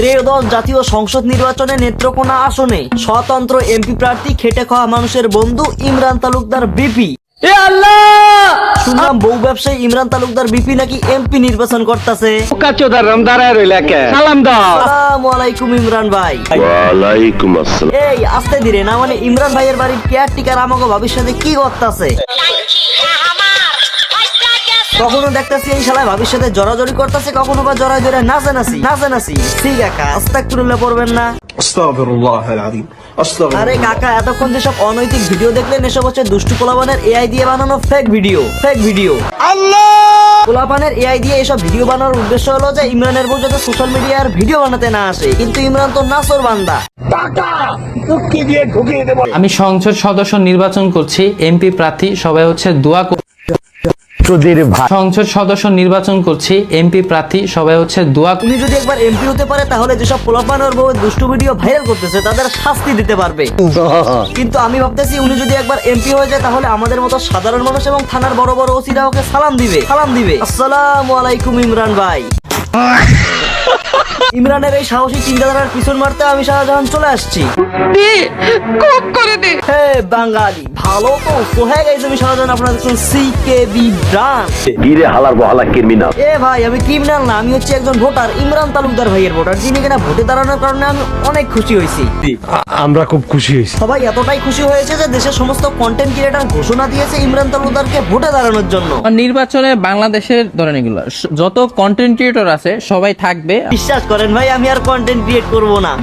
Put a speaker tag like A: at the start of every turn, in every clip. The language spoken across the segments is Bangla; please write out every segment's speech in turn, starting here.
A: ত্রয়োদশ জাতীয় সংসদ নির্বাচনে নেত্রকোনা আসনে স্বতন্ত্র এমপি প্রার্থী খেটে খাওয়া মানুষের বন্ধু ইমরান তালুকদার বিপি। শুনলাম বউ ব্যবসায়ী ইমরান তালুকদার বিপি নাকি এমপি নির্বাচন করতেছে। আসসালামু আলাইকুম ইমরান ভাই।
B: ওয়ালাইকুম আসসালাম।
A: এই আস্তে ধীরে না, মানে ইমরান ভাইয়ের বাড়ির কেয়ারটেকার আমাকে ভাবির সাথে কি করতেছে? কখনো দেখতেছি এই শালায় ভাবির সাথে জড়াজড়ি করতেছে, কখনো বা জড়াই জড়াই নাচানাচি। ঠিক কাকা, আস্তাগফিরুল্লাহ পড়বেন না?
C: আস্তাগফিরুল্লাহ আল-আযীম।
A: আরে কাকা, এতক্ষণ যেসব অনৈতিক ভিডিও দেখলেন এসব হচ্ছে দুষ্টু পোলাপানের এআই দিয়ে বানানো ফেক ভিডিও। পোলাপানের এআই দিয়ে এসব ভিডিও বানানোর উদ্দেশ্য হলো যে ইমরানের বউ যাতে সোশ্যাল মিডিয়ার ভিডিও বানাতে না আসে, কিন্তু ইমরান তো নাসর বান্দা।
D: আমি সংসদ সদস্য নির্বাচন করছি, এমপি প্রার্থী সবাই হচ্ছে দোয়া সংসদ সদস্য নির্বাচন করছি, এমপি প্রার্থী সবাই হচ্ছে দোয়া।
A: উনি যদি একবার এমপি হতে পারে তাহলে যেসব পোলাপানের বউ দুষ্টু ভিডিও ভাইরাল করতেছে তাদের শাস্তি দিতে পারবে। কিন্তু আমি ভাবতেছি উনি যদি একবার এমপি হয়ে যায় তাহলে আমাদের মতো সাধারণ মানুষ এবং থানার বড় বড় ওসিরা ওকে সালাম দিবে। আসসালামু আলাইকুম ইমরান ভাই। ইমরানের এই সাহসী চিন্তাধারার পিছন মারতে আমি শাহজাহান চলে আসছি। হে বাঙালি, ভালো তো সোহাগ গাইস, আমি শাহজাহান, আপনারা দেখছেন সিকেবি ব্রান্ড।
B: গিরে হালার বহালা ক্রিমিনাল।
A: এ ভাই, আমি ক্রিমিনাল না, আমি হচ্ছে একজন ভোটার, ইমরান তালুকদার ভাইয়ের ভোটার, যিনি কিনা ভোটে দাঁড়ানোর কারণে আমি অনেক খুশি হয়েছি।
C: আমরা খুব খুশি হয়েছি।
A: সবাই এতটাই খুশি হয়েছে যে দেশের সমস্ত কন্টেন্ট ক্রিয়েটর ঘোষণা দিয়েছে ইমরান তালুকদারকে ভোটে দাঁড়ানোর জন্য।
D: নির্বাচনে বাংলাদেশের ধরেন এগুলো যত কন্টেন্ট ক্রিয়েটর আছে সবাই থাকবে।
A: বিশ্বাস করেন ভাই, আমি আর কন্টেন্ট ক্রিয়েট করব না।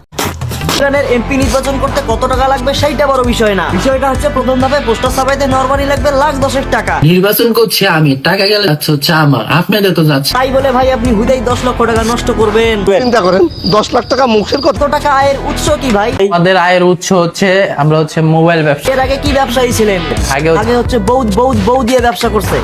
A: ইমরানের এমপি নির্বাচন করতে কত টাকা লাগবে সেইটা বড় বিষয় না, বিষয়টা হচ্ছে প্রথম ধাপে পোস্টার ছাপাইতে নরমালি লাগবে লাখ 10 টাকা।
E: নির্বাচন করছে আমি, টাকা গেলে যাচ্ছে হচ্ছে আমার, আপনাদের তো যাচ্ছে।
A: তাই বলে ভাই আপনি হুদাই 10 লক্ষ টাকা নষ্ট করবেন?
C: চিন্তা করেন, 10 লাখ টাকা মুখের কথা।
A: কত টাকা আয়ের উৎস কি ভাই?
D: আমাদের আয়ের উৎস হচ্ছে আমরা হচ্ছে মোবাইল ব্যবসা।
A: এর আগে কি ব্যবসায়ী ছিলেন?
D: আগে
A: হচ্ছে বউ দিয়ে ব্যবসা করছে।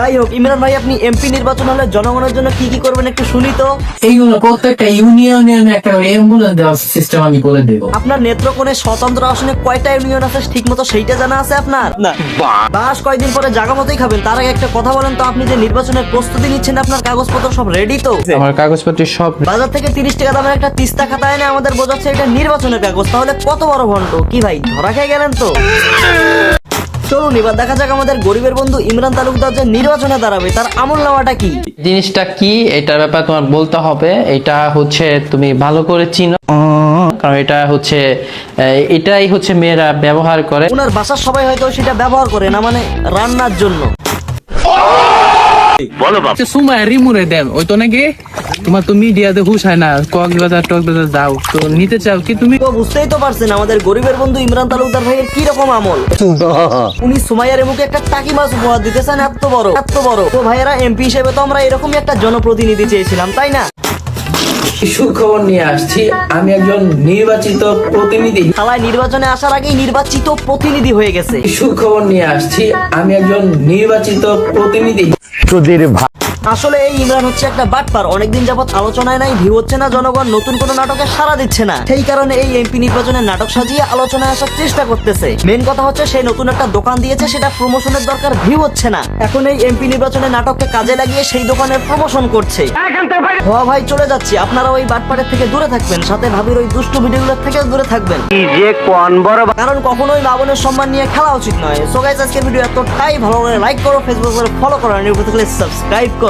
A: যাই হোক ইমরান ভাই, আপনি এমপি নির্বাচন হলে জনগণের জন্য কি করবেন একটু শুনি তো।
E: এইগুলো প্রত্যেকটা ইউনিয়নে একটা অ্যাম্বুলেন্স দেওয়ার সিস্টেম আমি করে দেবো।
A: আপনার নেত্রকোণে স্বতন্ত্র আসনে কয়টা ইউনিয়ন আছে ঠিক মতো সেইটা জানা আছে আপনার? না। বাস কয়দিন পরে জায়গা মতোই খাবেন। তার আগে একটা কথা বলেন তো, আপনি যে নির্বাচনের প্রস্তুতি নিচ্ছেন আপনার কাগজপত্র সব রেডি তো?
D: আমার কাগজপত্র সব।
A: বাজার থেকে 30 টাকা দামের একটা তিস্তা খাতা এনে আমাদের বোঝাচ্ছে এটা নির্বাচনের কাগজ, তাহলে কত বড় ভণ্ড কি ভাই, ধরা খেয়ে গেলেন তো। চলুন এবার দেখা যাক আমাদের গরিবের বন্ধু ইমরান তালুকদার যে নির্বাচনে দাঁড়াবে তার আমলনামাটা কি।
D: জিনিসটা কি এটার ব্যাপারে তোমার বলতে হবে। এটা হচ্ছে তুমি ভালো করে চিনো, কারণ এটা হচ্ছে এটাই হচ্ছে মেয়েরা ব্যবহার করে।
A: ওনার বাসার সবাই হয়তো সেটা ব্যবহার করে না, মানে রান্নার জন্য।
B: বলো বাপ।
D: সুমায় রিমুরে দেন ওই তো নাকি তোমার তো মিডিয়াতে হুশ হয় না, কক্সবাজার যাও তো নিতে চাও কি তুমি?
A: তো বুঝতেই তো পারছেন আমাদের গরিবের বন্ধু ইমরান তালুকদার ভাইয়ের কি রকম আমল। উনি সুমাইয়ার মুখে একটা টাকি মাছ উপহার দিতেছেন, এত বড়। তো ভাইয়েরা, এমপি হিসেবে তো আমরা এরকমই একটা জনপ্রতিনিধি চেয়েছিলাম, তাই না?
E: সুখবর নিয়ে আসছি, আমি একজন নির্বাচিত প্রতিনিধি।
A: শালায় নির্বাচনে আসার আগেই নির্বাচিত প্রতিনিধি হয়ে গেছে।
E: সুখবর নিয়ে আসছি, আমি একজন নির্বাচিত প্রতিনিধি।
A: আসলে এই ইমরান হচ্ছে একটা বাটপার, অনেকদিন যাবত আলোচনায় নাই, ভিউ হচ্ছে না, জনগণ নতুন কোন নাটকে সাড়া দিচ্ছে না, সেই কারণে এই এমপি নির্বাচনের নাটক সাজিয়ে আলোচনায় আসার চেষ্টা করতেছে। মেন কথা হচ্ছে সেই নতুন একটা দোকান দিয়েছে, সেটা প্রমোশনের দরকার, ভিউ হচ্ছে না। এখন এই এমপি নির্বাচনের নাটককে কাজে লাগিয়ে সেই দোকানের প্রমোশন করছে। হওয়া ভাই চলে যাচ্ছি, আপনারা ওই বাটপারের থেকে দূরে থাকবেন, সাথে ভাবির ওই দুষ্টু ভিডিওগুলোর থেকে দূরে থাকবেন, কারণ কখনোই মা বোনের সম্মান নিয়ে খেলা উচিত নয়। সো গাইস, আজকের ভিডিও এতটাই ভালো লাগে লাইক করো, ফেসবুক করে ফলো করো, আর ইউটিউবে সাবস্ক্রাইব করো।